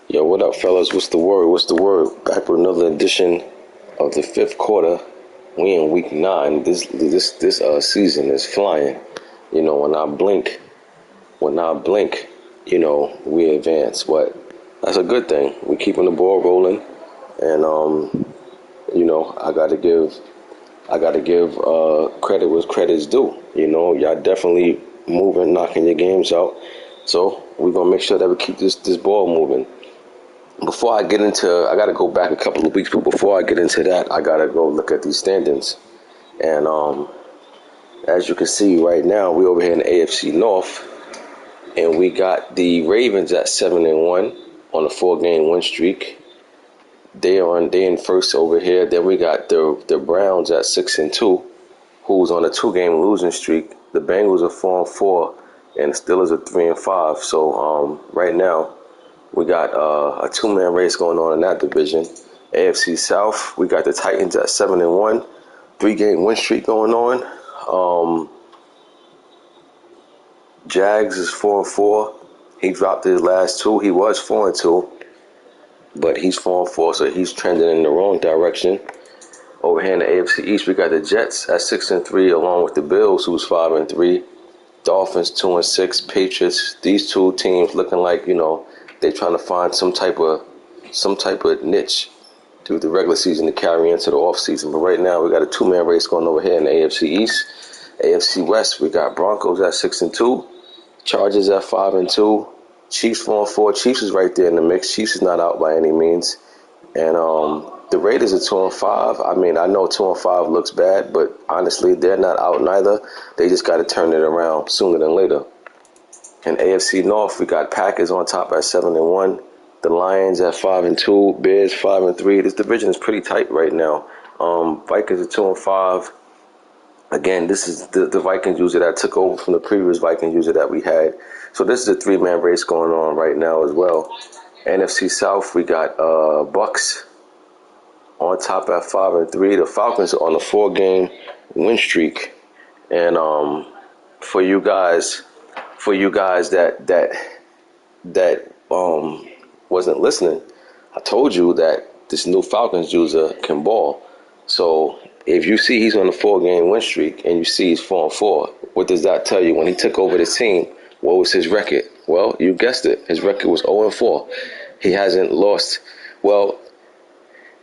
Yo, what up, fellas? What's the word? What's the word? Back with another edition of the fifth quarter. We in week 9. This season is flying. You know, when I blink, you know, we advance. But that's a good thing. We keeping the ball rolling, and you know, I gotta give credit where credit's due. You know, y'all definitely moving, knocking your games out. So we're gonna make sure that we keep this ball moving. Before I get into, I got to go back a couple of weeks, but before I get into that, I got to go look at these standings. And as you can see right now, we over here in the AFC North, and we got the Ravens at 7-1 on a 4-game win streak. They in first over here. Then we got the Browns at 6-2, who's on a 2-game losing streak. The Bengals are 4-4, and the Steelers are 3-5. So right now, we got a 2-man race going on in that division. AFC South, we got the Titans at 7-1, 3-game win streak going on. Jags is 4-4. He dropped his last 2. He was 4-2, but he's 4-4, so he's trending in the wrong direction. Over here in the AFC East, we got the Jets at 6-3, along with the Bills, who's 5-3. Dolphins 2-6. Patriots. These two teams looking like, you know, they're trying to find some type of niche through the regular season to carry into the off season. But right now, we got a 2-man race going over here in the AFC East. AFC West, we got Broncos at 6-2, Chargers at 5-2, Chiefs 4-4. Chiefs is right there in the mix. Chiefs is not out by any means, and the Raiders are 2-5. I mean, I know 2-5 looks bad, but honestly, they're not out neither. They just got to turn it around sooner than later. In AFC North, we got Packers on top at 7-1. The Lions at 5-2. Bears 5-3. This division is pretty tight right now. Vikings are 2-5. Again, this is the Vikings user that took over from the previous Vikings user that we had. So this is a 3-man race going on right now as well. NFC South, we got Bucks on top at 5-3. The Falcons are on a 4-game win streak, and for you guys that wasn't listening, I told you that this new Falcons user can ball. So if you see he's on a 4-game win streak and you see he's 4-4, what does that tell you? When he took over the team, what was his record? Well, you guessed it. His record was 0-4. He hasn't lost. Well,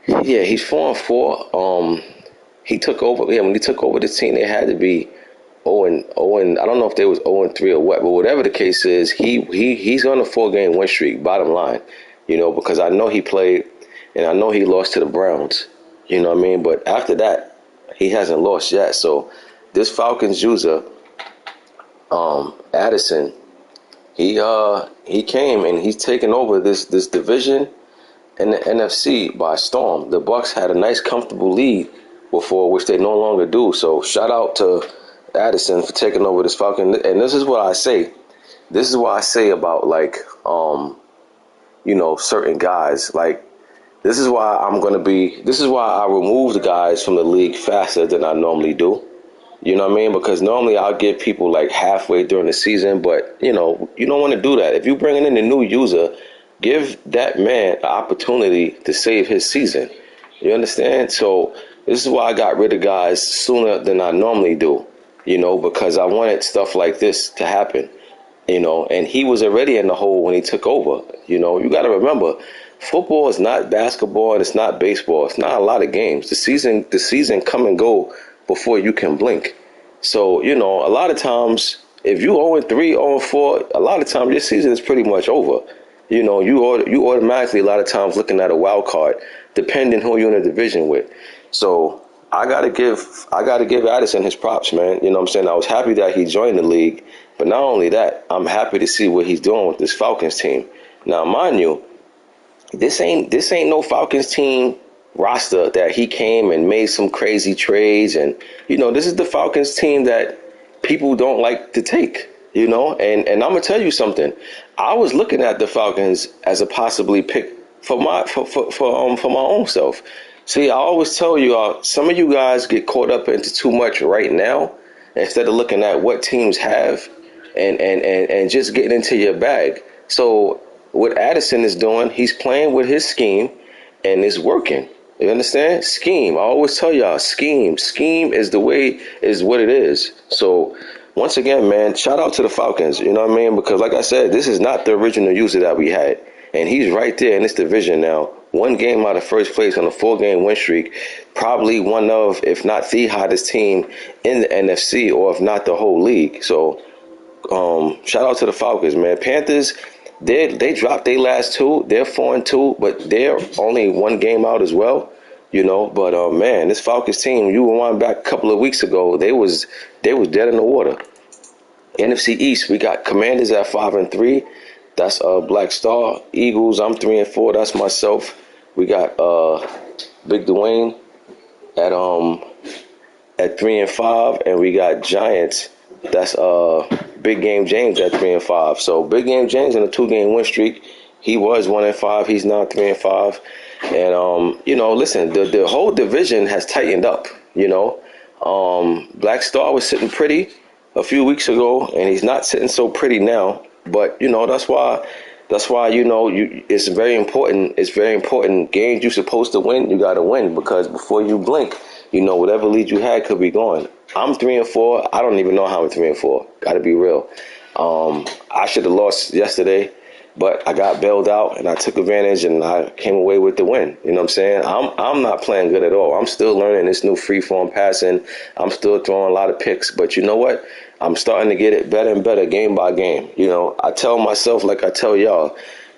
yeah, he's 4-4. He took over. Yeah, when he took over the team, they had to be 0-0. I don't know if they was 0-3 or what, but whatever the case is, he's on a 4-game win streak. Bottom line, you know, because I know he played and I know he lost to the Browns. You know what I mean? But after that, he hasn't lost yet. So this Falcons user, Addison, he came and he's taken over this division and the NFC by storm. The Bucks had a nice, comfortable lead before, which they no longer do. So shout out to Addison for taking over this Falcon. And this is what I say. This is what I say about, like, you know, certain guys. Like, this is why I remove the guys from the league faster than I normally do. You know what I mean? Because normally I'll give people like halfway during the season, but you know, you don't want to do that. If you're bringing in a new user, give that man an opportunity to save his season. You understand? So this is why I got rid of guys sooner than I normally do, you know, because I wanted stuff like this to happen, you know, and he was already in the hole when he took over. You know, you got to remember, football is not basketball and it's not baseball. It's not a lot of games. The season come and go before you can blink. So, you know, a lot of times, if you 0-3, 0-4, a lot of times your season is pretty much over. You know, you automatically a lot of times looking at a wild card, depending who you're in a division with. So I gotta give Addison his props, man. You know what I'm saying? I was happy that he joined the league, but not only that, I'm happy to see what he's doing with this Falcons team. Now, mind you, this ain't no Falcons team roster that he came and made some crazy trades, and you know, this is the Falcons team that people don't like to take, you know, and I'm gonna tell you something. I was looking at the Falcons as a possibly pick for my own self. See, I always tell you, some of you guys get caught up into too much right now instead of looking at what teams have and just getting into your bag. So what Addison is doing, he's playing with his scheme, and it's working. You understand? Scheme. I always tell y'all, scheme. Scheme is the way, is what it is. So once again, man, shout out to the Falcons. You know what I mean? Because like I said, this is not the original user that we had. And he's right there in this division now. One game out of first place on a 4-game win streak. Probably one of, if not the hottest team in the NFC, or if not the whole league. So shout out to the Falcons, man. Panthers, they dropped their last two. They're 4-2, but they're only one game out as well. You know, but man, this Falcons team, you rewind back a couple of weeks ago, they was dead in the water. NFC East, we got Commanders at 5-3. That's Black Star. Eagles, I'm 3-4. That's myself. We got Big Dwayne at 3-5, and we got Giants. That's Big Game James at 3-5. So Big Game James in a 2-game win streak. He was 1-5. He's now 3-5. And you know, listen, the whole division has tightened up. You know, Black Star was sitting pretty a few weeks ago, and he's not sitting so pretty now. But you know, that's why you know, it's very important. It's very important. Games you're supposed to win, you got to win, because before you blink, you know, whatever lead you had could be gone. I'm 3-4. I don't even know how I'm 3-4. Got to be real. I should have lost yesterday, but I got bailed out and I took advantage and I came away with the win. You know what I'm saying? I'm not playing good at all. I'm still learning this new free-form passing. I'm still throwing a lot of picks, but you know what? I'm starting to get it better and better game by game. You know, I tell myself, like I tell y'all,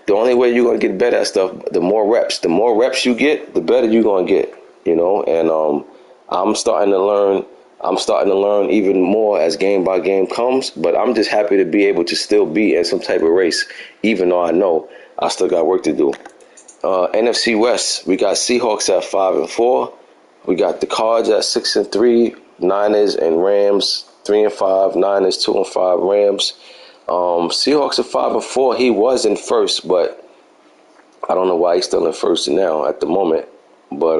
the only way you're going to get better at stuff, the more reps. The more reps you get, the better you're going to get, you know. And I'm starting to learn even more as game by game comes, but I'm just happy to be able to still be in some type of race, even though I know I still got work to do. NFC West, we got Seahawks at 5-4. We got the Cards at 6-3, Niners and Rams 3-5, Niners 2-5, Rams. Seahawks at 5-4. He was in first, but I don't know why he's still in first now at the moment. But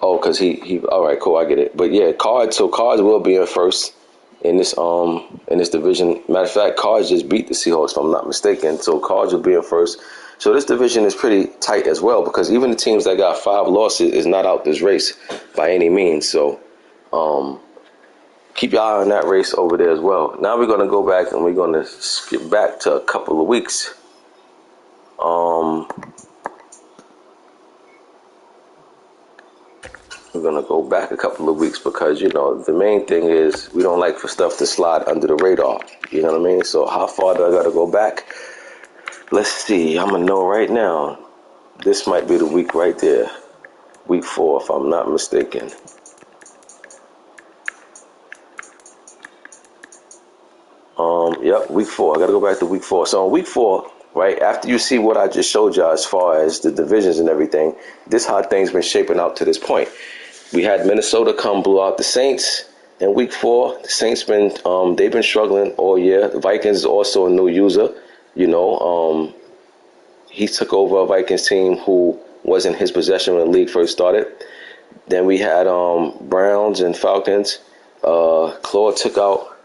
because he all right, cool, I get it. But yeah, Cards will be in first in this division. Matter of fact, Cards just beat the Seahawks, if I'm not mistaken. So Cards will be in first. So this division is pretty tight as well, because even the teams that got 5 losses is not out this race by any means. So keep your eye on that race over there as well. Now we're gonna go back and we're gonna skip back to a couple of weeks. We're going to go back a couple of weeks because, you know, the main thing is we don't like for stuff to slide under the radar. You know what I mean? So how far do I got to go back? Let's see. I'm going to know right now. This might be the week right there. Week 4, if I'm not mistaken. Yep, week 4. I got to go back to week 4. So on week 4, right, after you see what I just showed y'all as far as the divisions and everything, this how things been shaping out to this point. We had Minnesota come blow out the Saints in week 4. The Saints they've been struggling all year. The Vikings is also a new user. You know, he took over a Vikings team who was in his possession when the league first started. Then we had Browns and Falcons. Claude took out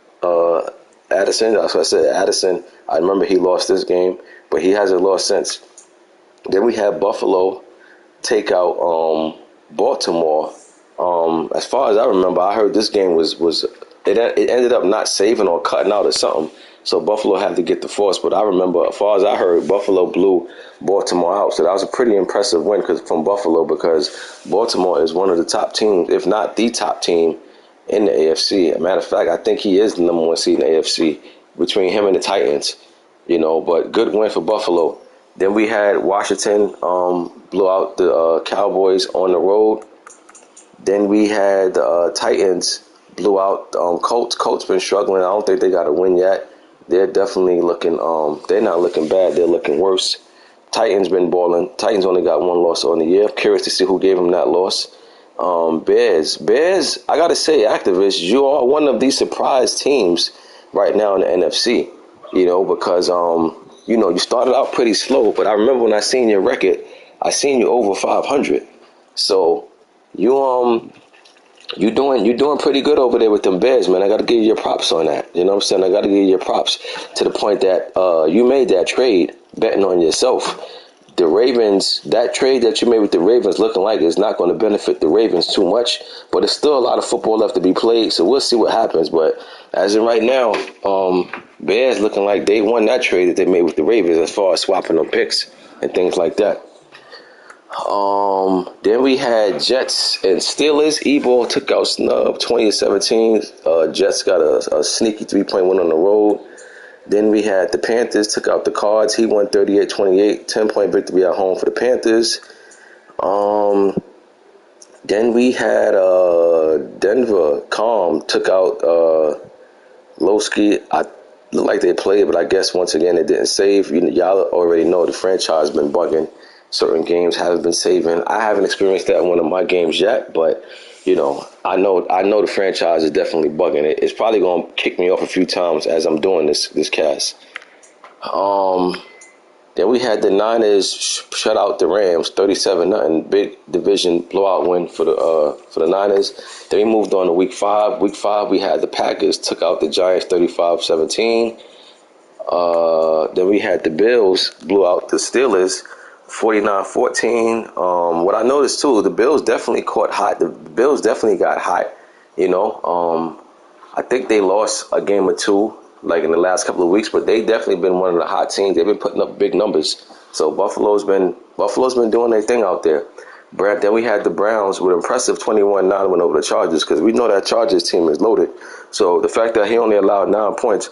Addison. That's what I said. Addison, I remember he lost this game, but he hasn't lost since. Then we had Buffalo take out Baltimore. As far as I remember, I heard this game was it ended up not saving or cutting out or something. So Buffalo had to get the force. But I remember, as far as I heard, Buffalo blew Baltimore out. So that was a pretty impressive win from Buffalo, because Baltimore is one of the top teams, if not the top team in the AFC. As a matter of fact, I think he is the number 1 seed in the AFC between him and the Titans. You know, but good win for Buffalo. Then we had Washington blow out the Cowboys on the road. Then we had the Titans blew out Colts. Colts been struggling. I don't think they got a win yet. They're definitely looking, they're not looking bad. They're looking worse. Titans been balling. Titans only got 1 loss on the year. I'm curious to see who gave them that loss. Bears, I got to say, activists, you are one of these surprise teams right now in the NFC. You know, because, you know, you started out pretty slow. But I remember when I seen your record, I seen you over 500. So you you're doing pretty good over there with them Bears, man. I got to give you your props on that. You know what I'm saying? I got to give you your props to the point that you made that trade betting on yourself. The Ravens, that trade that you made with the Ravens looking like it's not going to benefit the Ravens too much, but there's still a lot of football left to be played, so we'll see what happens. But as of right now, Bears looking like they won that trade that they made with the Ravens as far as swapping them picks and things like that. Then we had Jets and Steelers. E-ball took out snub 20-17. Jets got a sneaky 3-point win on the road. Then we had the Panthers took out the Cards. He won 38-28, 10-point victory at home for the Panthers. Then we had Denver Calm took out Lowski. I looked like they played, but I guess once again it didn't save. Y'all already know the franchise has been bugging. Certain games haven't been saving. I haven't experienced that in one of my games yet, but I know the franchise is definitely bugging it. It's probably gonna kick me off a few times as I'm doing this cast. Then we had the Niners shut out the Rams 37-0, big division blowout win for the Niners. Then we moved on to week 5. Week 5 we had the Packers took out the Giants 35-17. Then we had the Bills blew out the Steelers 49-14. What I noticed too, the Bills definitely caught hot. The Bills definitely got hot. I think they lost a game or two, like in the last couple of weeks, but they definitely been one of the hot teams. They've been putting up big numbers. So Buffalo's been doing their thing out there. Then we had the Browns with impressive 21-9 win over the Chargers, because we know that Chargers team is loaded. So the fact that he only allowed 9 points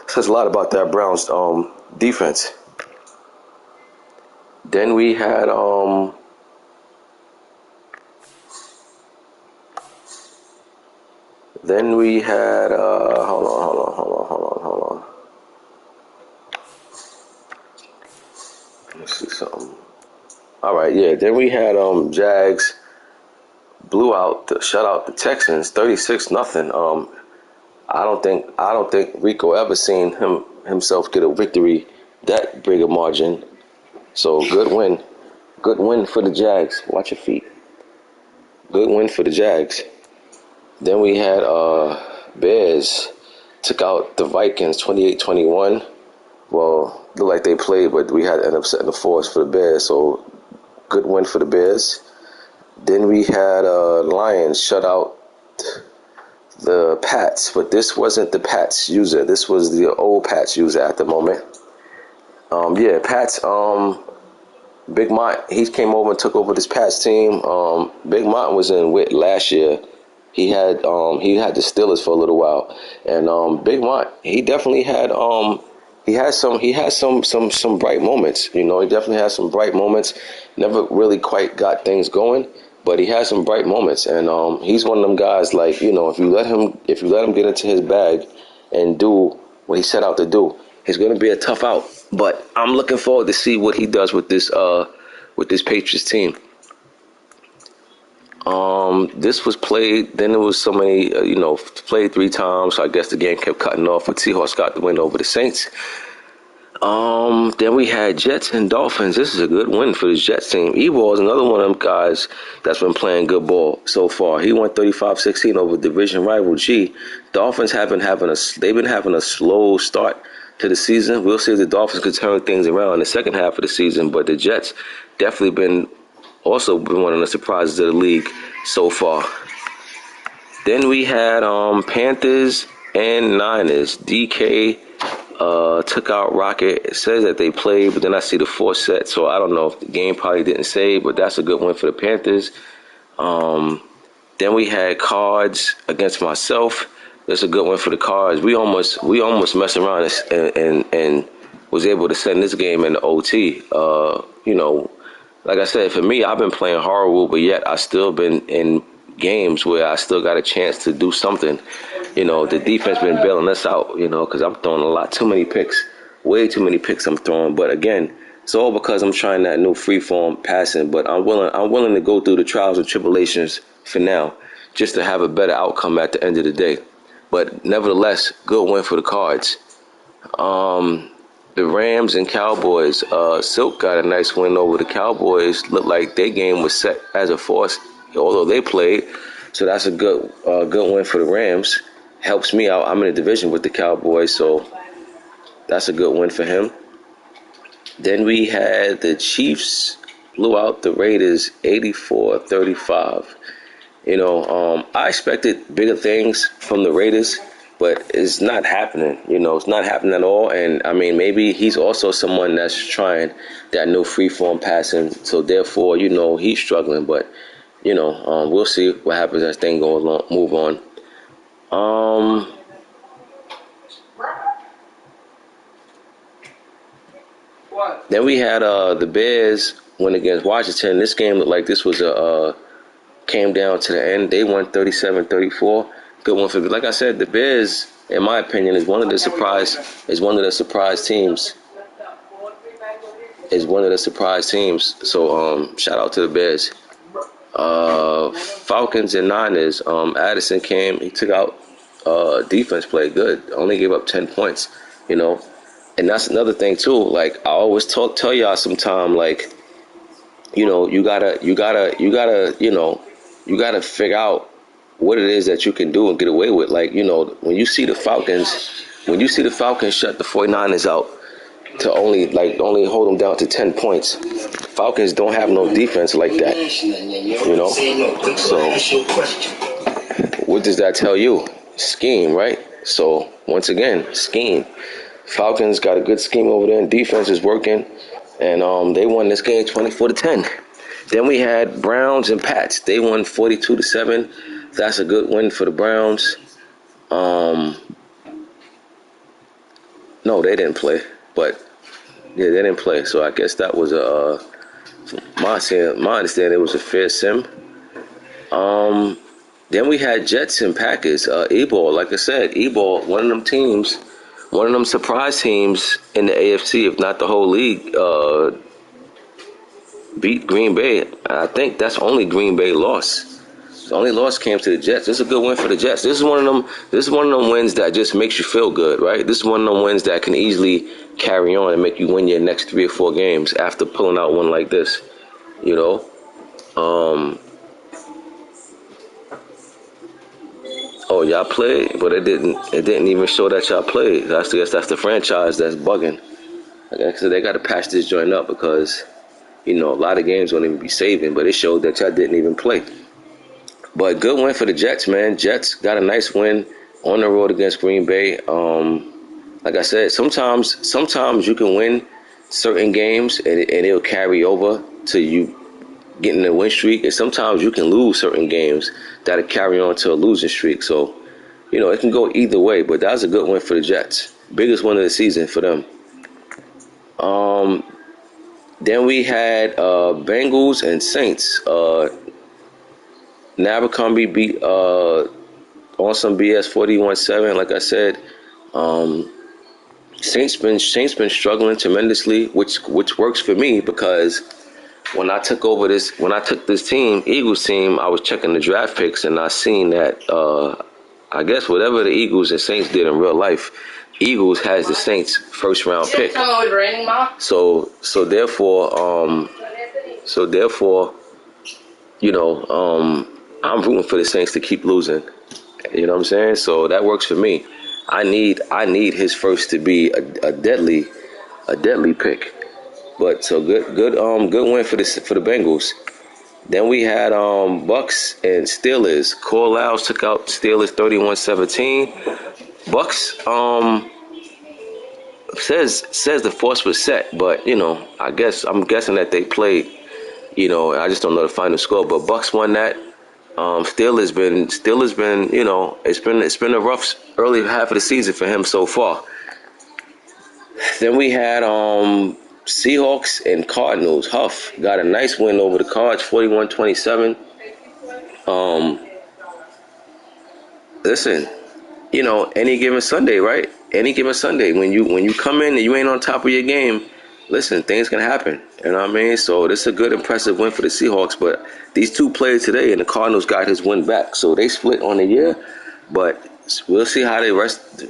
says a lot about that Browns defense. Then we had hold on. Let's see something. All right, yeah. Then we had Jags shut out the Texans 36-0. I don't think Rico ever seen himself get a victory that big a margin. So good win for the Jags. Watch your feet. Good win for the Jags. Then we had Bears took out the Vikings 28-21. Well, looked like they played, but we had to end up setting the force for the Bears. So good win for the Bears. Then we had Lions shut out the Pats, but this wasn't the Pats user. This was the old Pats user at the moment. Pats. Big Mont, he came over and took over this Pats team. Big Mont was in WIT last year. He had the Steelers for a little while, and Big Mont, he definitely had some bright moments. He definitely had some bright moments. Never really quite got things going, but he had some bright moments, and he's one of them guys. Like, if you let him get into his bag and do what he set out to do, it's going to be a tough out. But I'm looking forward to see what he does with this Patriots team. This was played. Then there was so many, played 3 times. So I guess the game kept cutting off. But Seahawks got the win over the Saints. Then we had Jets and Dolphins. This is a good win for the Jets team. Evo is another one of them guys that's been playing good ball so far. He won 35-16 over division rival G. Dolphins they've been having a slow start to the season. We'll see if the Dolphins can turn things around in the second half of the season, but the Jets definitely been one of the surprises of the league so far. Then we had Panthers and Niners. DK took out Rocket. It says that they played, but then I see the 4 set, so I don't know if the game probably didn't save, but that's a good win for the Panthers. Then we had Cards against myself. That's a good one for the Cards. We almost messed around and was able to send this game into OT. Like I said, for me, I've been playing horrible, but yet I still been in games where I still got a chance to do something. The defense been bailing us out, because I'm throwing too many picks. Way too many picks I'm throwing. But again, it's all because I'm trying that new free-form passing. But I'm willing to go through the trials and tribulations for now, just to have a better outcome at the end of the day. But nevertheless, good win for the Cards. The Rams and Cowboys. Silk got a nice win over the Cowboys. Looked like their game was set as a force, although they played. So that's a good win for the Rams. Helps me out. I'm in a division with the Cowboys, so that's a good win for him. Then we had the Chiefs blew out the Raiders 84-35. I expected bigger things from the Raiders, but it's not happening. It's not happening at all. And, I mean, maybe he's also someone that's trying that new free-form passing. So, therefore, he's struggling. But, we'll see what happens as things move on. Then we had the Bears win against Washington. This game looked like this was came down to the end. They won 37-34. Good one for, like I said, the Bears, in my opinion, is one of the surprise teams. So shout out to the Bears. Falcons and Niners. Addison came. He took out defense, played good. Only gave up 10 points. And that's another thing too. Like I always tell y'all sometime, like, you gotta figure out what it is that you can do and get away with. Like, when you see the Falcons shut the 49ers out to only hold them down to 10 points. Falcons don't have no defense like that. So what does that tell you? Scheme, right? So once again, scheme. Falcons got a good scheme over there, and defense is working, and they won this game 24-10. Then we had Browns and Pats. They won 42-7. That's a good win for the Browns. No, they didn't play, but yeah, they didn't play. So I guess that was my understanding, it was a fair sim. Then we had Jets and Packers. E-ball, like I said, E-ball, one of them teams. One of them surprise teams in the AFC, if not the whole league, beat Green Bay. I think that's only Green Bay loss. The only loss came to the Jets. This is a good win for the Jets. This is one of them wins that just makes you feel good, right? This is one of them wins that can easily carry on and make you win your next 3 or 4 games after pulling out one like this. Oh, y'all played, but it didn't even show that y'all played. I guess that's the franchise that's bugging. I guess they got to patch this joint up because, a lot of games won't even be saving, but it showed that y'all didn't even play. But good win for the Jets, man. Jets got a nice win on the road against Green Bay. Like I said, sometimes you can win certain games and it'll carry over to you getting a win streak, and sometimes you can lose certain games that'll carry on to a losing streak. So, it can go either way, but that was a good win for the Jets. Biggest win of the season for them. Then we had Bengals and Saints. Abercrombie beat on some BS 41-7. Like I said, Saints been struggling tremendously, which works for me because when I took this team, Eagles team, I was checking the draft picks and I seen that I guess whatever the Eagles and Saints did in real life, Eagles has the Saints first round pick. So therefore, I'm rooting for the Saints to keep losing. You know what I'm saying? So that works for me. I need his first to be a deadly pick. But so good win for the Bengals. Then we had Bucks and Steelers. Cole Lyles took out Steelers 31-17. Bucks says the force was set, but I'm guessing that they played. I just don't know the final score. But Bucks won that. Steelers been it's been a rough early half of the season for him so far. Then we had Seahawks and Cardinals. Huff got a nice win over the Cards, 41-27. Listen, any given Sunday, right? Any given Sunday, when you come in and you ain't on top of your game, listen, things can happen. You know what I mean? So this is a good, impressive win for the Seahawks. But these two played today, and the Cardinals got his win back. So they split on the year. But we'll see how the rest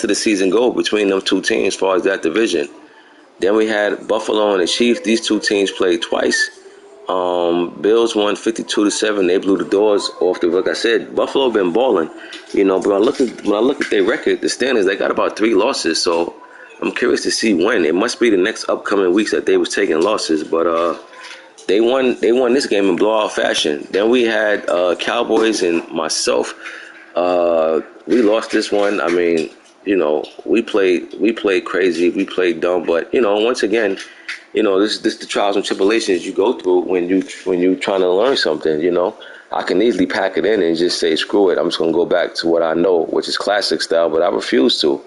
of the season go between them two teams as far as that division. Then we had Buffalo and the Chiefs. These two teams played twice. Bills won 52-7. They blew the doors off the. Like I said, Buffalo been balling, but when I look at their record, the standings, they got about 3 losses. So I'm curious to see when. It must be the next upcoming weeks that they was taking losses, but they won this game in blowout fashion. Then we had Cowboys and myself. We lost this one. I mean, we played crazy, we played dumb, but once again, this the trials and tribulations you go through when you trying to learn something. I can easily pack it in and just say screw it. I'm just gonna go back to what I know, which is classic style, but I refuse to.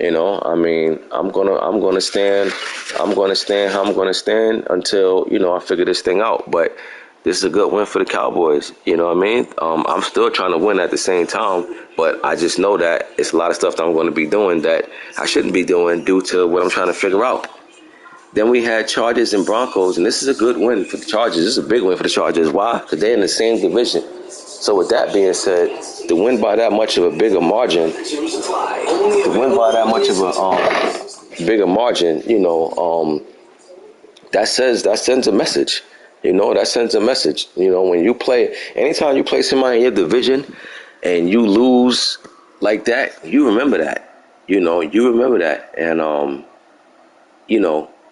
I mean, I'm gonna stand how I'm gonna stand until I figure this thing out. But this is a good win for the Cowboys. You know what I mean? I'm still trying to win at the same time, but I just know that it's a lot of stuff that I'm going to be doing that I shouldn't be doing due to what I'm trying to figure out. Then we had Chargers and Broncos, and this is a good win for the Chargers. This is a big win for the Chargers. Why? Because they're in the same division. So with that being said, to win by that much of a bigger margin, that sends a message. That sends a message. When you play, anytime you play somebody in your division and you lose like that, you remember that. You remember that. And,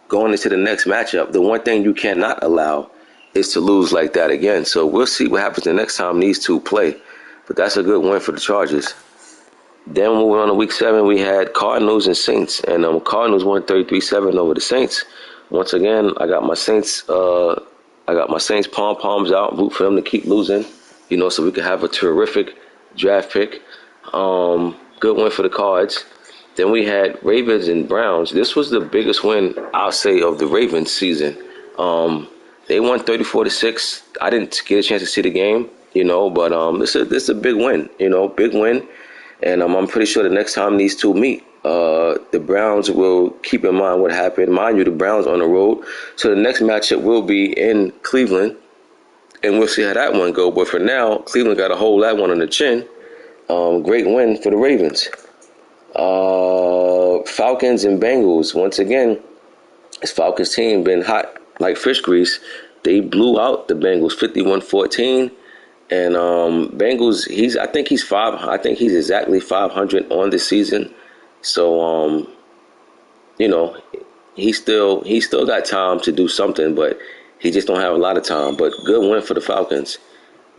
going into the next matchup, the one thing you cannot allow is to lose like that again. So we'll see what happens the next time these two play. But that's a good win for the Chargers. Then when we were on to week 7, we had Cardinals and Saints. And Cardinals won 33-7 over the Saints. Once again, I got my Saints pom-poms out, root for them to keep losing, so we can have a terrific draft pick. Good win for the Cards. Then we had Ravens and Browns. This was the biggest win, I'll say, of the Ravens season. They won 34-6. I didn't get a chance to see the game, but this is a big win, big win. And I'm pretty sure the next time these two meet, the Browns will keep in mind what happened. Mind you, the Browns on the road. So the next matchup will be in Cleveland, and we'll see how that one go. But for now, Cleveland got to hold that one on the chin. Great win for the Ravens. Falcons and Bengals. Once again, this Falcons team been hot like fish grease. They blew out the Bengals 51-14. And Bengals, I think he's exactly 500 on the season. So he still got time to do something, but he just don't have a lot of time. But good win for the Falcons.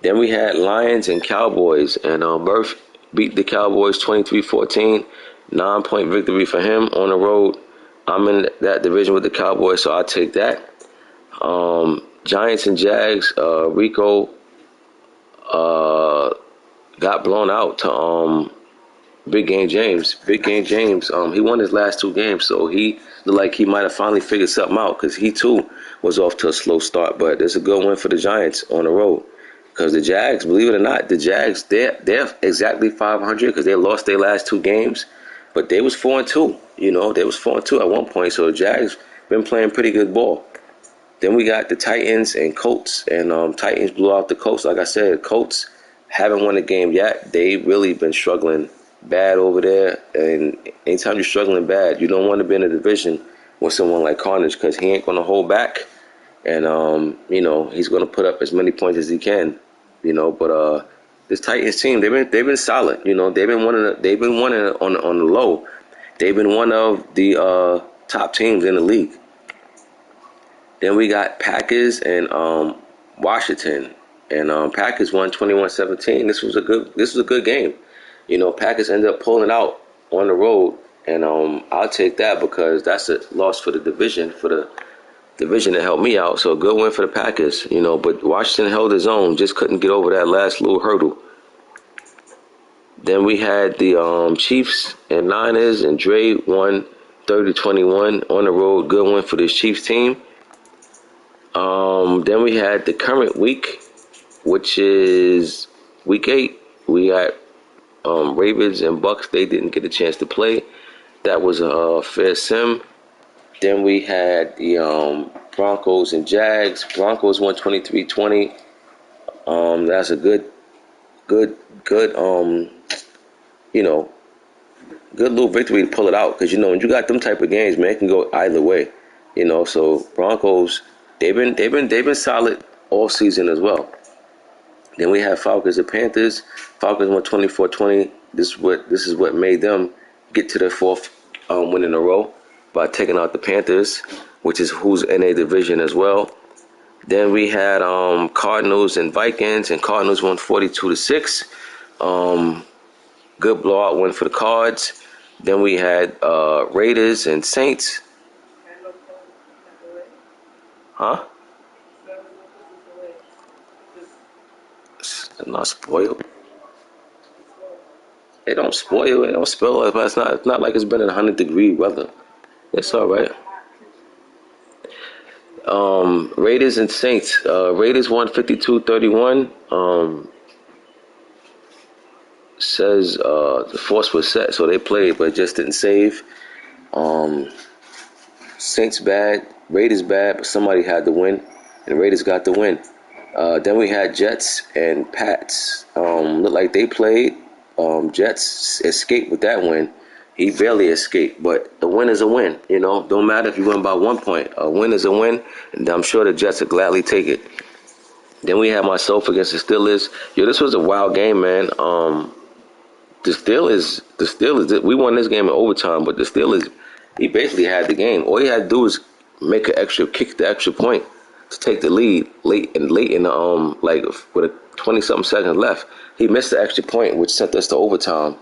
Then we had Lions and Cowboys, and Murph beat the Cowboys 23-14. 9-point victory for him on the road. I'm in that division with the Cowboys, so I'll take that. Giants and Jags. Rico got blown out to Big Game James. Big Game James, he won his last 2 games, so he looked like he might have finally figured something out because he too was off to a slow start. But it's a good win for the Giants on the road because the Jags, believe it or not, they're exactly 500 because they lost their last 2 games, but they was 4-2. They was 4-2 at one point, so the Jags been playing pretty good ball. Then we got the Titans and Colts, and Titans blew out the Colts. Like I said, Colts haven't won a game yet. They really been struggling bad over there, and anytime you're struggling bad, you don't want to be in a division with someone like Carnage because he ain't going to hold back, and he's going to put up as many points as he can, But this Titans team, they've been solid. They've been one on the low. They've been one of the top teams in the league. Then we got Packers and Washington, and Packers won 21-17. This was a good game. Packers ended up pulling out on the road, and I'll take that because that's a loss for the division that helped me out. So a good win for the Packers, but Washington held his own, just couldn't get over that last little hurdle. Then we had the Chiefs and Niners, and Dre won 30-21 on the road. Good win for this Chiefs team. Then we had the current week, which is week 8. We got Ravens and Bucks. They didn't get a chance to play. That was a fair sim. Then we had the Broncos and Jags. Broncos won 23-20. That's a good little victory to pull it out because when you got them type of games, man, it can go either way. So Broncos, they've been solid all season as well. Then we have Falcons and Panthers. Falcons won 24-20. This is what made them get to their fourth win in a row by taking out the Panthers, which is who's in a division as well. Then we had Cardinals and Vikings, and Cardinals won 42-6. Good blowout win for the Cards. Then we had Raiders and Saints. Huh? It's not spoiled. It don't spoil. It don't spoil it. But it's not like it's been in 100-degree weather. It's all right. Raiders and Saints. Raiders won 52-31. Says the force was set, so they played, but just didn't save. Saints bad, Raiders bad, but somebody had to win, and the Raiders got the win. Then we had Jets and Pats. Looked like they played. Jets escaped with that win. He barely escaped, but a win is a win. You know, don't matter if you win by 1 point. A win is a win, and I'm sure the Jets will gladly take it. Then we had myself against the Steelers. Yo, this was a wild game, man. The Steelers, we won this game in overtime, but the Steelers, he basically had the game. All he had to do was kick the extra point to take the lead late in the like with 20-something seconds left. He missed the extra point, which sent us to overtime.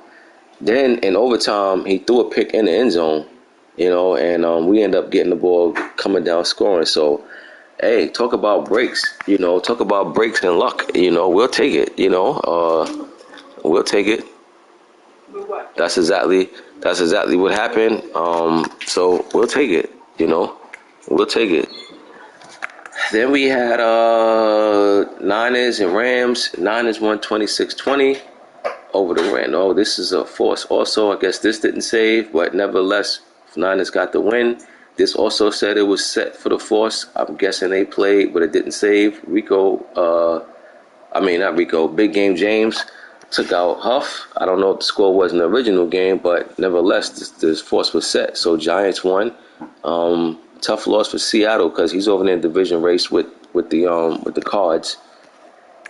Then in overtime, he threw a pick in the end zone, you know, and we end up getting the ball coming down scoring. So, hey, talk about breaks, you know, talk about breaks and luck, you know, we'll take it, you know, we'll take it. That's exactly what happened. So we'll take it, you know, we'll take it. Then we had Niners and Rams. Niners won 26-20 over the Rams. Oh, this is a force. Also, I guess this didn't save, but nevertheless, Niners got the win. This also said it was set for the force. I'm guessing they played, but it didn't save. Big Game James took out Huff. I don't know if the score was in the original game, but nevertheless, this force was set. So Giants won. Tough loss for Seattle because he's over there in the division race with the Cards.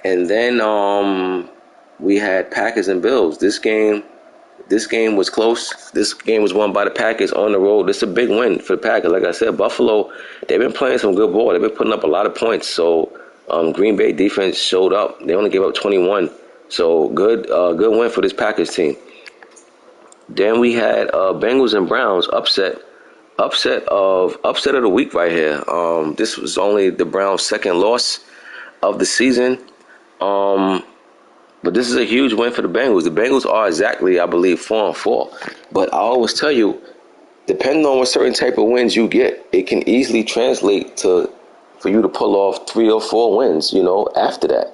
And then we had Packers and Bills. This game was close. This game was won by the Packers on the road. This is a big win for the Packers. Like I said, Buffalo, they've been playing some good ball. They've been putting up a lot of points. So Green Bay defense showed up. They only gave up 21. So good win for this Packers team. Then we had Bengals and Browns upset of the week right here. This was only the Browns' second loss of the season. But this is a huge win for the Bengals. The Bengals are exactly, I believe, 4-4. But I always tell you, depending on what certain type of wins you get, it can easily translate for you to pull off 3 or 4 wins, you know, after that.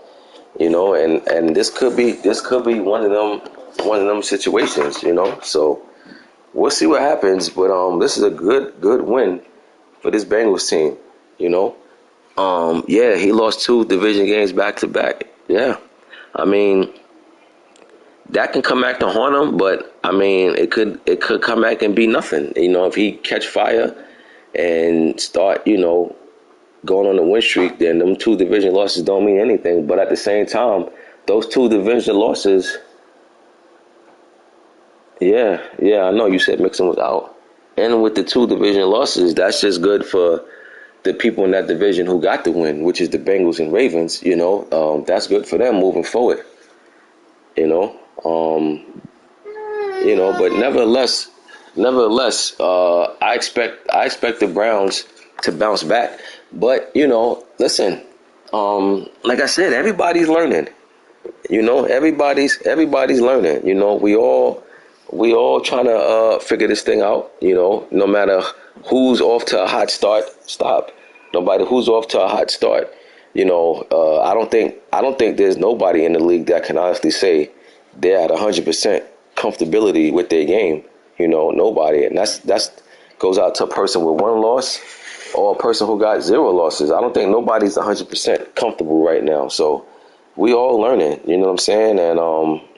You know, and this could be one of them situations, you know. So we'll see what happens, but this is a good win for this Bengals team, you know. Yeah, he lost 2 division games back to back. Yeah. I mean, that can come back to haunt him, but I mean, it could come back and be nothing. You know, if he catch fire and start, you know, going on a win streak, then them 2 division losses don't mean anything. But at the same time, those 2 division losses, yeah, I know you said Mixon was out. And with the 2 division losses, that's just good for the people in that division who got the win, which is the Bengals and Ravens. You know, that's good for them moving forward. You know, but nevertheless, I expect the Browns to bounce back. But you know, listen, like I said, everybody's learning. You know, everybody's learning. You know, we all trying to figure this thing out. You know, no matter who's off to a hot start, nobody who's off to a hot start. You know, I don't think there's nobody in the league that can honestly say they're at 100% comfortability with their game. You know, nobody, and that's goes out to a person with 1 loss or a person who got 0 losses. I don't think nobody's 100% comfortable right now. So we all learning. You know what I'm saying? And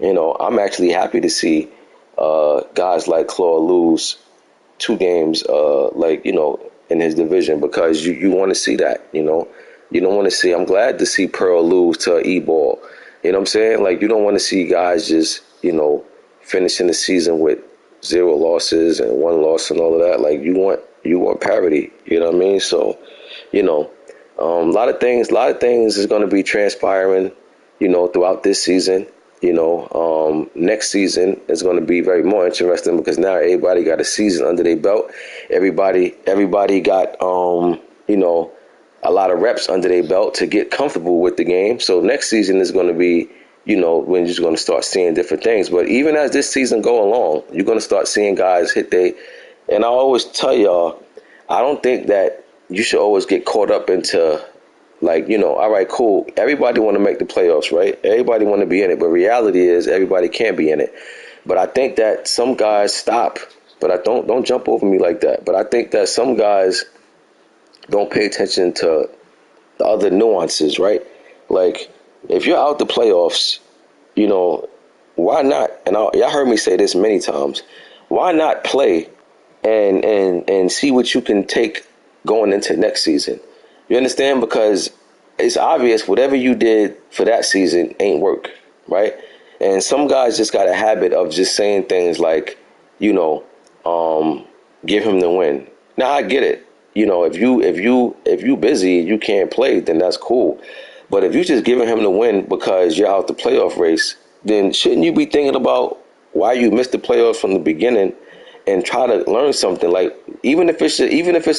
you know, I'm actually happy to see guys like Claude lose 2 games, like, you know, in his division, because you want to see that, you know. You don't want to see. I'm glad to see Pearl lose to E-ball. You know what I'm saying? Like, you don't want to see guys just, finishing the season with 0 losses and 1 loss and all of that. Like, you want parity. You know what I mean? So, a lot of things is going to be transpiring, throughout this season. Next season is going to be very more interesting because now everybody got a season under their belt. Everybody got, a lot of reps under their belt to get comfortable with the game. So next season is going to be, we're just going to start seeing different things. But even as this season go along, you're going to start seeing guys hit they. And I always tell y'all, I don't think that you should always get caught up into, like, all right, cool. Everybody want to make the playoffs, right? Everybody want to be in it. But reality is everybody can't be in it. But I think that some guys stop. But I don't jump over me like that. But I think that some guys don't pay attention to the other nuances, right? Like, if you're out the playoffs, why not? And y'all heard me say this many times. Why not play and see what you can take going into next season? You understand? Because it's obvious whatever you did for that season ain't work, right? And some guys just got a habit of just saying things like, give him the win. Now I get it. If you busy, you can't play, then that's cool. But if you just giving him the win because you're out the playoff race, then shouldn't you be thinking about why you missed the playoffs from the beginning and try to learn something? Like, even if it's a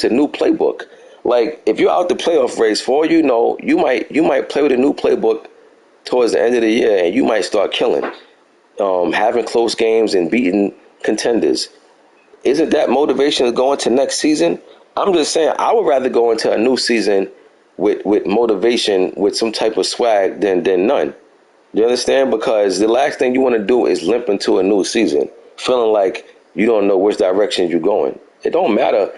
new playbook. Like, if you're out the playoff race, for all you know, you might play with a new playbook towards the end of the year, and you might start killing, having close games and beating contenders. Isn't that motivation to go into next season? I'm just saying, I would rather go into a new season with motivation, with some type of swag than none. You understand? Because the last thing you want to do is limp into a new season, feeling like you don't know which direction you're going. It don't matter.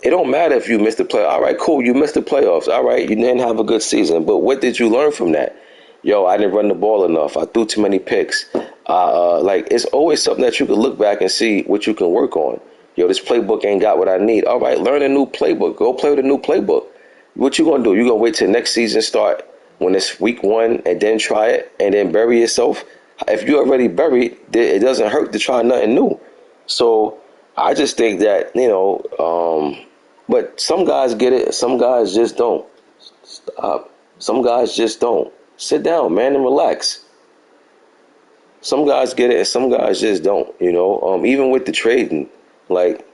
It don't matter if you missed the play. All right, cool. You missed the playoffs. All right, you didn't have a good season. But what did you learn from that? Yo, I didn't run the ball enough. I threw too many picks. Like, it's always something that you can look back and see what you can work on. Yo, this playbook ain't got what I need. All right, learn a new playbook. Go play with a new playbook. What you gonna do? You gonna wait till next season start when it's week 1 and then try it and then bury yourself? If you're already buried, it doesn't hurt to try nothing new. So I just think that, but some guys get it, some guys just don't. Stop. Some guys just don't. Sit down, man, and relax. Some guys get it and some guys just don't, even with the trading, like,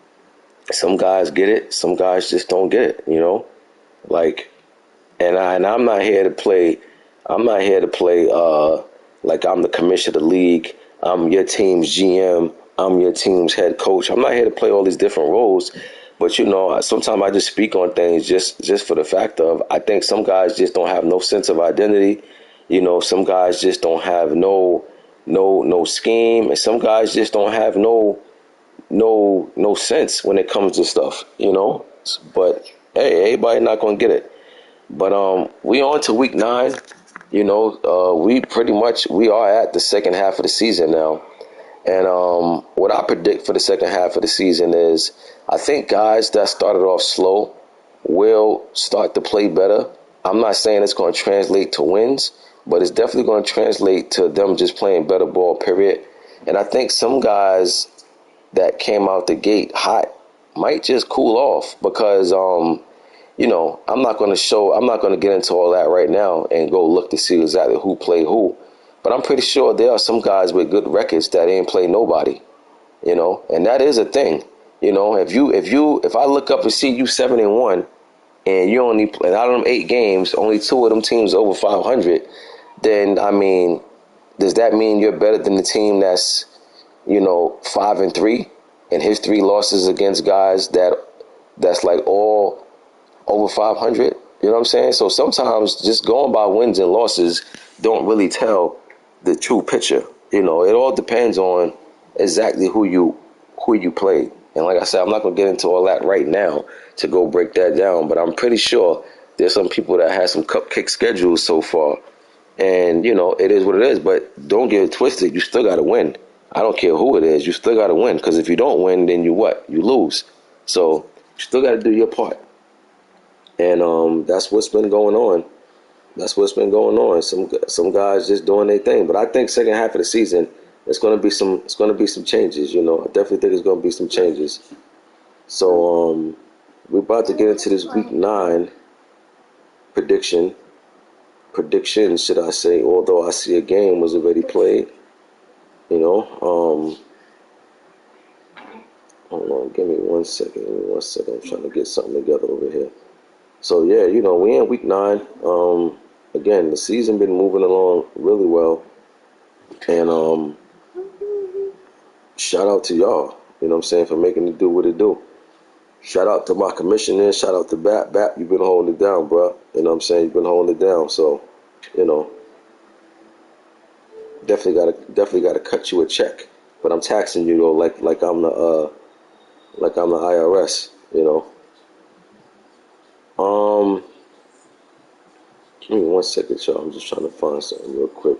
some guys get it, some guys just don't get it, like, and I'm not here to play, like I'm the commissioner of the league, I'm your team's GM, I'm your team's head coach. I'm not here to play all these different roles, but sometimes I just speak on things just for the fact of, I think some guys just don't have no sense of identity. Some guys just don't have no scheme, and some guys just don't have no sense when it comes to stuff. But hey, everybody not gonna get it. But we on to week 9. We are at the second half of the season now. And what I predict for the second half of the season is, I think guys that started off slow will start to play better. I'm not saying it's going to translate to wins, but it's definitely going to translate to them just playing better ball, period. And I think some guys that came out the gate hot might just cool off because, I'm not going to get into all that right now and go look to see exactly who played who. But I'm pretty sure there are some guys with good records that ain't play nobody, and that is a thing. If I look up and see you 7-1 and you only, and out of them 8 games, only 2 of them teams over 500, then I mean, does that mean you're better than the team that's 5-3 and his 3 losses against guys that's like all over 500? You know what I'm saying? So sometimes just going by wins and losses don't really tell the true picture. It all depends on exactly who you played. And like I said, I'm not going to get into all that right now to go break that down, but I'm pretty sure there's some people that had some cupcake schedules so far. And, it is what it is, but don't get it twisted. You still got to win. I don't care who it is. You still got to win, because if you don't win, then you what? You lose. So you still got to do your part. And that's what's been going on. That's what's been going on. Some guys just doing their thing. But I think second half of the season, it's gonna be some changes. You know, I definitely think it's gonna be some changes. So we're about to get into this week 9 predictions, should I say? Although I see a game was already played. You know, hold on, give me 1 second. Give me 1 second. I'm trying to get something together over here. So yeah, you know, we in week 9. Again, the season been moving along really well, and shout out to y'all. You know what I'm saying, for making it do what it do. Shout out to my commissioner. Shout out to Bap. You've been holding it down, bro. You know what I'm saying? You've been holding it down. So, you know, definitely gotta cut you a check. But I'm taxing you though, like I'm the IRS. You know. Give me 1 second, y'all. I'm just trying to find something real quick.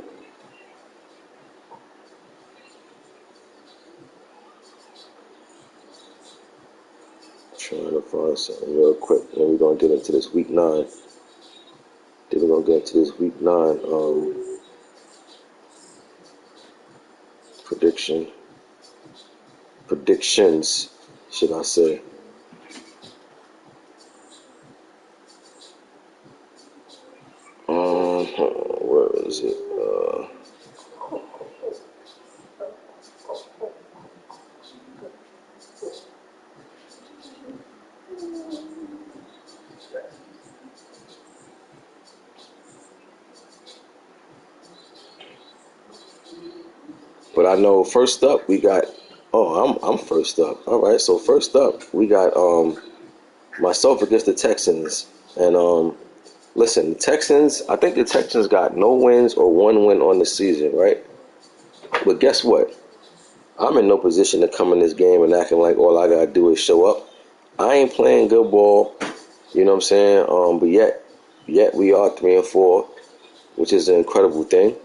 Trying to find something real quick. And we're gonna get into this week 9. Then we're gonna get into this week 9 predictions, should I say. Where is it? But I know first up we got. Oh, I'm first up. All right. So first up we got myself against the Texans, and listen, the Texans. I think the Texans got no wins or 1 win on the season, right? But guess what? I'm in no position to come in this game and acting like all I gotta do is show up. I ain't playing good ball, you know what I'm saying? But yet we are 3-4, which is an incredible thing.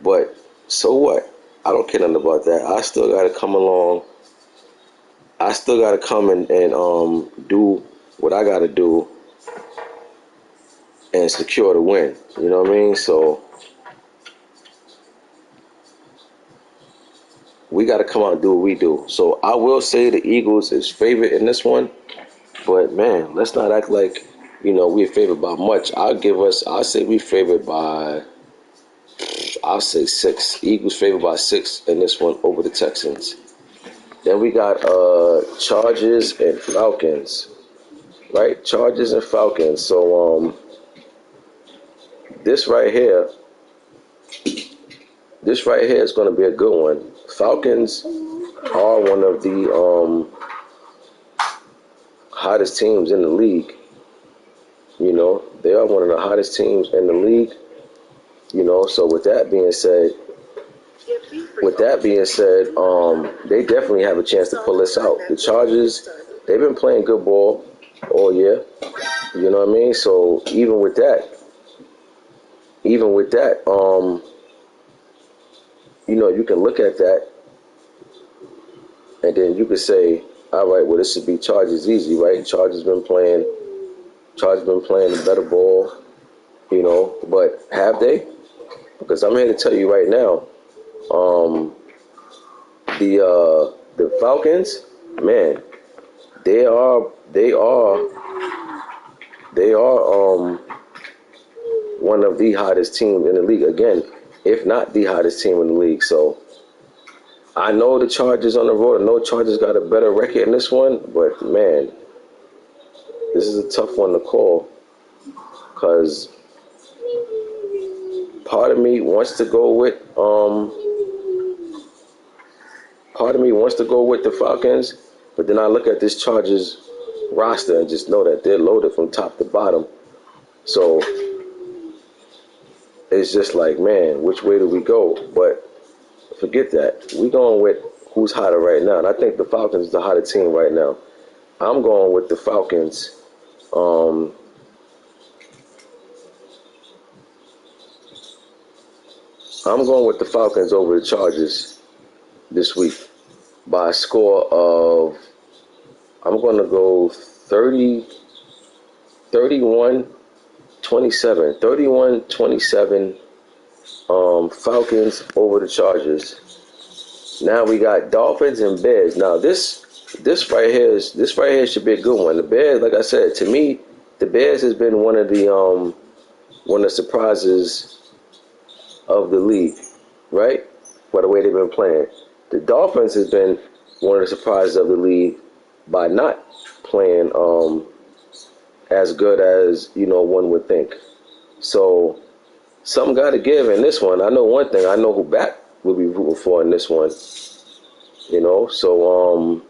But so what? I don't care nothing about that. I still gotta come along. I still gotta come and do what I gotta do and secure the win. You know what I mean? So we got to come out and do what we do. So I will say the Eagles is favored in this one, but man, let's not act like, you know, we're favored by much. I'll say we favored by, I'll say 6. Eagles favored by 6 in this one over the Texans. Then we got Chargers and Falcons, right? Chargers and Falcons. So this right here is going to be a good one. Falcons are one of the hottest teams in the league. You know, they are one of the hottest teams in the league. You know, so with that being said, they definitely have a chance to pull this out. The Chargers, they've been playing good ball all year. You know what I mean? So even with that, you know, you can look at that and then you could say, all right, well, this should be Chargers easy, right? Chargers been playing the better ball, you know, but have they? Because I'm here to tell you right now, the Falcons, man, they are one of the hottest teams in the league. Again, if not the hottest team in the league. So I know the Chargers on the road. I know Chargers got a better record in this one, but man, this is a tough one to call because part of me wants to go with the Falcons, but then I look at this Chargers roster and just know that they're loaded from top to bottom. So it's just like, man, which way do we go? But forget that. We're going with who's hotter right now. And I think the Falcons is the hotter team right now. I'm going with the Falcons. I'm going with the Falcons over the Chargers this week by a score of, I'm going to go 30. 31-27. 31-27. Falcons over the Chargers. Now we got Dolphins and Bears. Now this right here should be a good one. The Bears, like I said, to me, the Bears has been one of the surprises of the league, right? By the way they've been playing. The Dolphins has been one of the surprises of the league by not playing as good as one would think. So something got to give in this one. I know one thing. I know who back will be rooting for in this one. So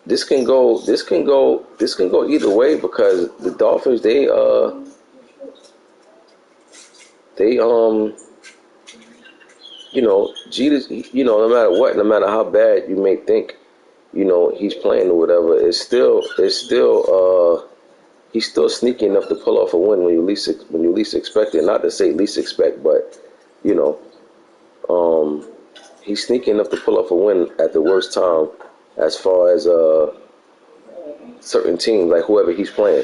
this can go either way because the Dolphins they Jeter's, no matter what, no matter how bad you may think, he's playing or whatever, it's still he's still sneaky enough to pull off a win when you least expect it. Not to say least expect, but he's sneaky enough to pull off a win at the worst time, as far as certain teams, like whoever he's playing,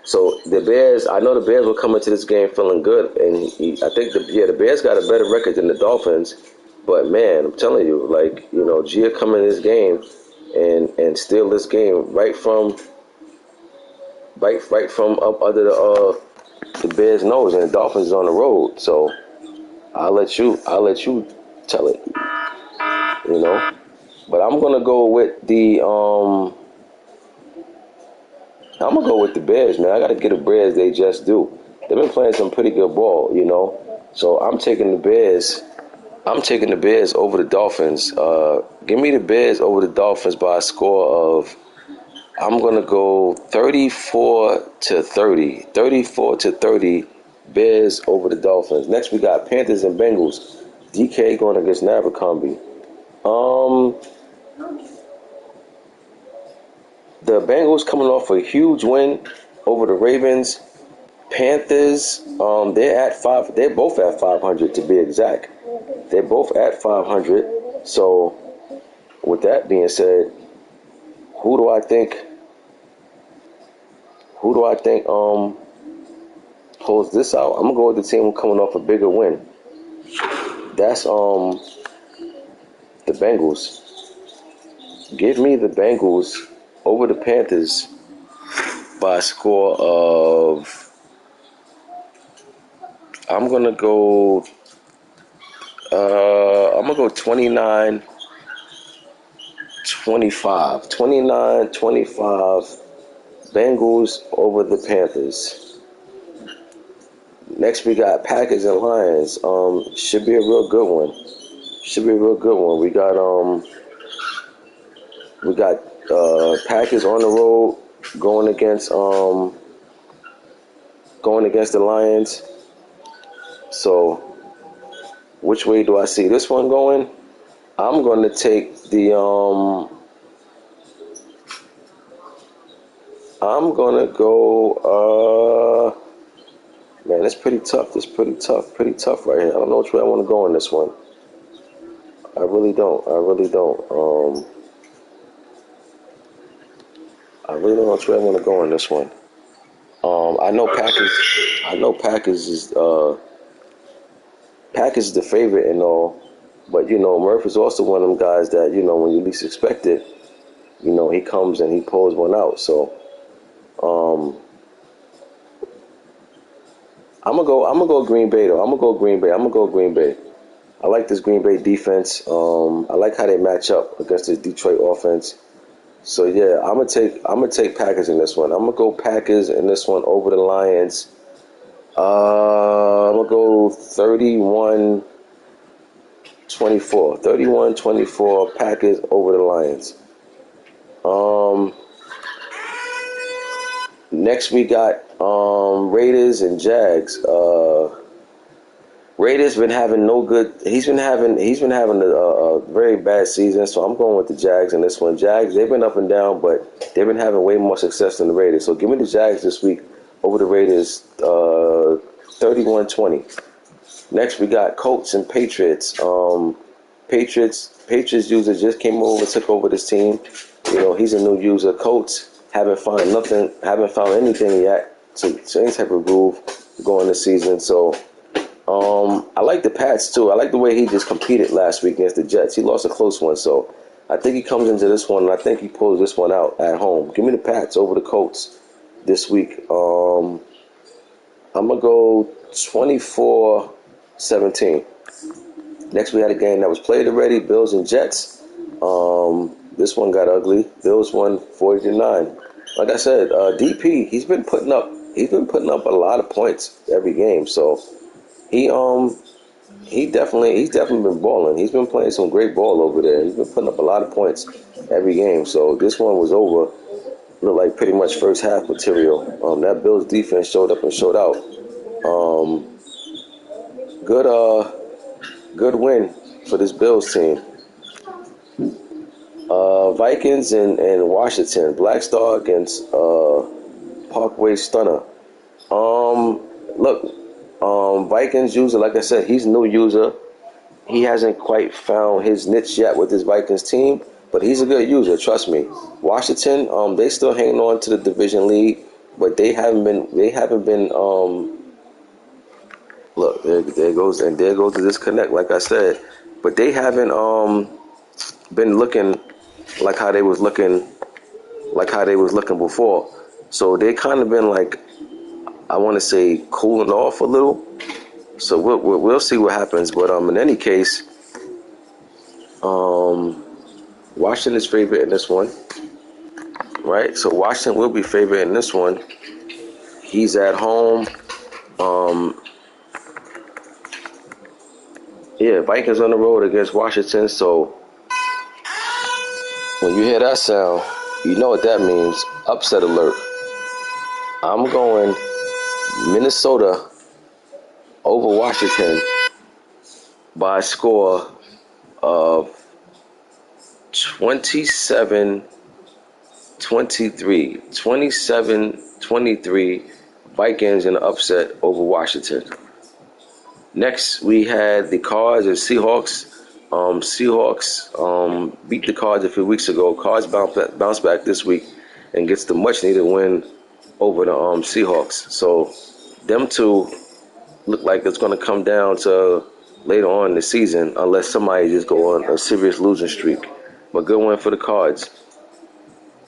So the Bears, I know the Bears will come into this game feeling good, and I think the Bears got a better record than the Dolphins. But man, I'm telling you, Gia come in this game and steal this game right from up under the Bears' nose, and the Dolphins is on the road. So I'll let you tell it, But I'm gonna go with the Bears, man. I gotta get the Bears. They just do. They've been playing some pretty good ball, So I'm taking the Bears. I'm taking the Bears over the Dolphins. Give me the Bears over the Dolphins by a score of, I'm gonna go 34-30. 34-30. Bears over the Dolphins. Next we got Panthers and Bengals. DK going against Abercrombie. The Bengals coming off a huge win over the Ravens. Panthers, they're at 5. They're both at 500 to be exact. They're both at 500. So, with that being said, who do I think pulls this out? I'm gonna go with the team coming off a bigger win. That's the Bengals. Give me the Bengals over the Panthers by a score of, I'm gonna go 29-25. 29-25. Bengals over the Panthers. Next we got Packers and Lions. Should be a real good one. We got Packers on the road going against the Lions. So, which way do I see this one going? I'm going to take the I'm going to go man, it's pretty tough. Pretty tough right here. I don't know which way I want to go in this one. I really don't. I really don't know which way I want to go in this one. I know Packers is the favorite and all, but Murph is also one of them guys that when you least expect it, he comes and he pulls one out. So I'm gonna go Green Bay though. I'm gonna go Green Bay. I like this Green Bay defense. I like how they match up against this Detroit offense. So yeah, I'm gonna take Packers in this one. I'm gonna go Packers in this one over the Lions. I'm gonna go 31-24. 31-24 Packers over the Lions. Next we got Raiders and Jags. Raiders been having no good. He's been having a very bad season. So I'm going with the Jags in this one. Jags, they've been up and down, but they've been having way more success than the Raiders. So give me the Jags this week over the Raiders, 31-20. Next we got Colts and Patriots. Patriots user just came over, took over this team. He's a new user. Colts Haven't found nothing. Haven't found anything yet to any type of groove going this season. So I like the Pats too. I like the way he just competed last week against the Jets. He lost a close one, so I think he comes into this one, and I think he pulls this one out at home. Give me the Pats over the Colts this week. I'm gonna go 24-17. Next, we had a game that was played already, Bills and Jets. This one got ugly. Bills won 40-9. Like I said, DP, he's been putting up a lot of points every game. So he's definitely been balling. He's been playing some great ball over there. He's been putting up a lot of points every game. So this one was over. Looked like pretty much first half material. That Bills defense showed up and showed out. Good win for this Bills team. Vikings and Washington. Black Star against Parkway Stunner. Vikings user, like I said, he's a new user. He hasn't quite found his niche yet with his Vikings team, but he's a good user, trust me. Washington, they still hanging on to the division lead, but they haven't been look, there goes the disconnect, like I said. But they haven't been looking like how they was looking before. So they kind of been like, I want to say, cooling off a little. So we'll see what happens. But in any case, Washington is favorite in this one, right? So Washington will be favorite in this one. He's at home. Vikings on the road against Washington. So when you hear that sound, you know what that means. Upset alert. I'm going Minnesota over Washington by a score of 27-23. 27-23 Vikings in the upset over Washington. Next, we had the Cards and Seahawks. Seahawks beat the Cards a few weeks ago. Cards bounce back this week and gets the much-needed win over the Seahawks. So them two look like it's going to come down to later on in the season unless somebody just go on a serious losing streak. But good win for the Cards.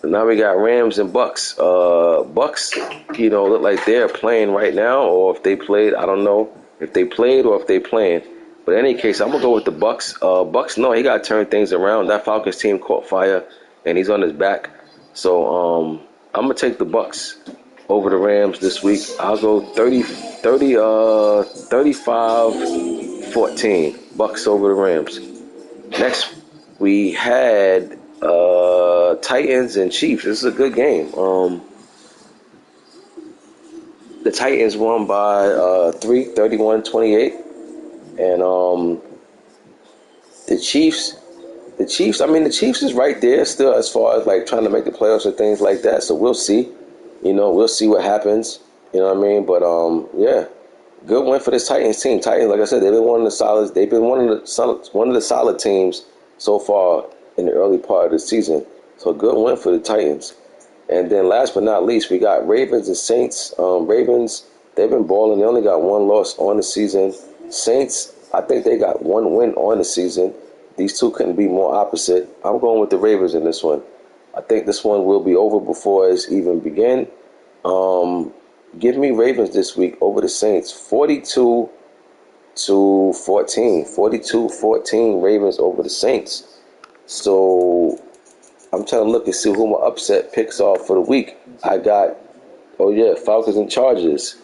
And now we got Rams and Bucks. Bucks, look like they're playing right now, or if they played, I don't know if they played or if they playing. But in any case, I'm going to go with the Bucks. Bucks, no, he got to turn things around. That Falcons team caught fire, and he's on his back. So I'm going to take the Bucks over the Rams this week. I'll go 35-14. Bucks over the Rams. Next, we had Titans and Chiefs. This is a good game. The Titans won by 31-28. And the Chiefs, the Chiefs is right there still as far as like trying to make the playoffs and things like that. So we'll see. We'll see what happens. You know what I mean? But good win for this Titans team. Titans, like I said, they've been one of the solids. They've been one of the solid teams so far in the early part of the season. So good win for the Titans. And then last but not least, we got Ravens and Saints. Ravens, they've been balling. They only got one loss on the season. Saints, I think they got one win on the season. These two couldn't be more opposite. I'm going with the Ravens in this one. I think this one will be over before it's even begin. Give me Ravens this week over the Saints. 42-14. 42-14 Ravens over the Saints. So I'm trying to look and see who my upset picks are for the week. I got, Falcons and Chargers.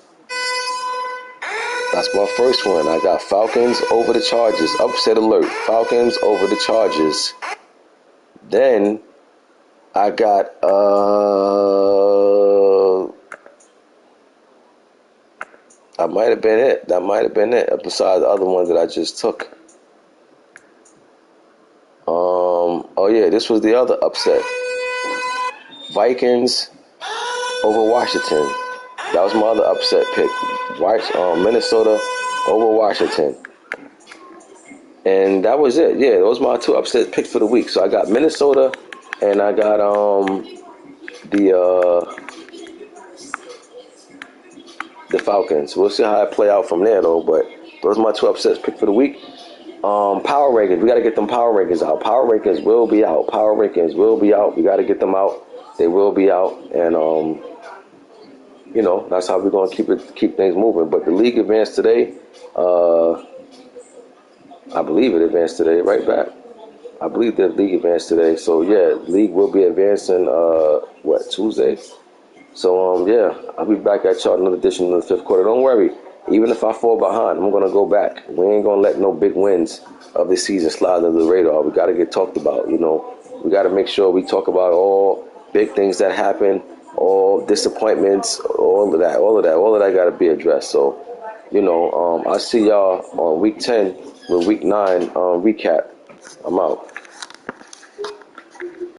That's my first one. I got Falcons over the Chargers. Upset alert. Falcons over the Chargers. Then I got that might have been it. Besides the other ones that I just took. This was the other upset. Vikings over Washington. That was my other upset pick. Minnesota over Washington. And that was it. Yeah, those were my two upset picks for the week. So I got Minnesota and I got the Falcons. We'll see how it play out from there, though. But those are my 2 upsets pick for the week. Power rankings. We got to get them power rankings out. Power rankings will be out. Power rankings will be out. We got to get them out. They will be out, and you know, that's how we're gonna keep things moving. But the league advanced today. I believe it advanced today. Right back. I believe the league advanced today. So yeah, league will be advancing. Tuesday? So yeah, I'll be back at y'all another edition of the 5th quarter. Don't worry. Even if I fall behind, I'm gonna go back. We ain't gonna let no big wins of the season slide under the radar. We gotta get talked about. You know, we gotta make sure we talk about all big things that happen, all disappointments, all of that gotta be addressed. So, you know, I'll see y'all on week 10 with week 9 recap. I'm out.